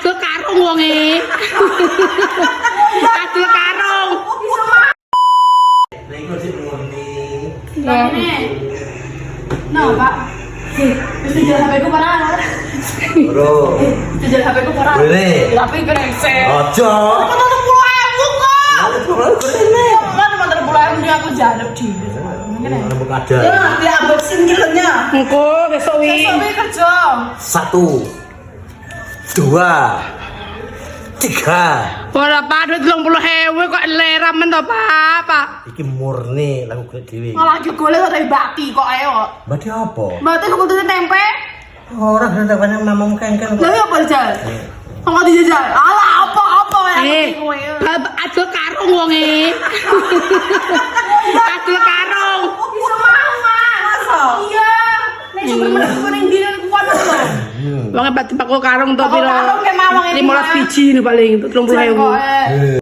Adul karung wonge. Adul karung. Nek kok sik murni. No, Pak. Bisa jual HP ku parah. Bro. Bisa jual HP ku parah. Boleh. Tapi brengsek. Ojo. Mana 10.000 kok? Mana 30.000 dia aku jadep di. Ngene. Ada. Ya, dia unboxing kilonya. Engko besok wi. Sampai kerja. 1 2 3. Ora padut 30.000 kok leramen to, Pak. Iki murni lagu golek dhewe. Malah lagi golek dari bati kok ayo. Berarti apa? Bati kok kudu tempe. Orang hendak banyak mamam kengken kok. Lah apa dijal? Kok dijajal? Alah apa-apa ya kowe. Adul karung wonge. Adul karung. Bisa mau, Mas. Iya. Nek sebenarnya kuning dino kuat lho. Wonge pati pakul karung to Pakul piro? karung ke mawang ini, 15 biji lho paling 30.000.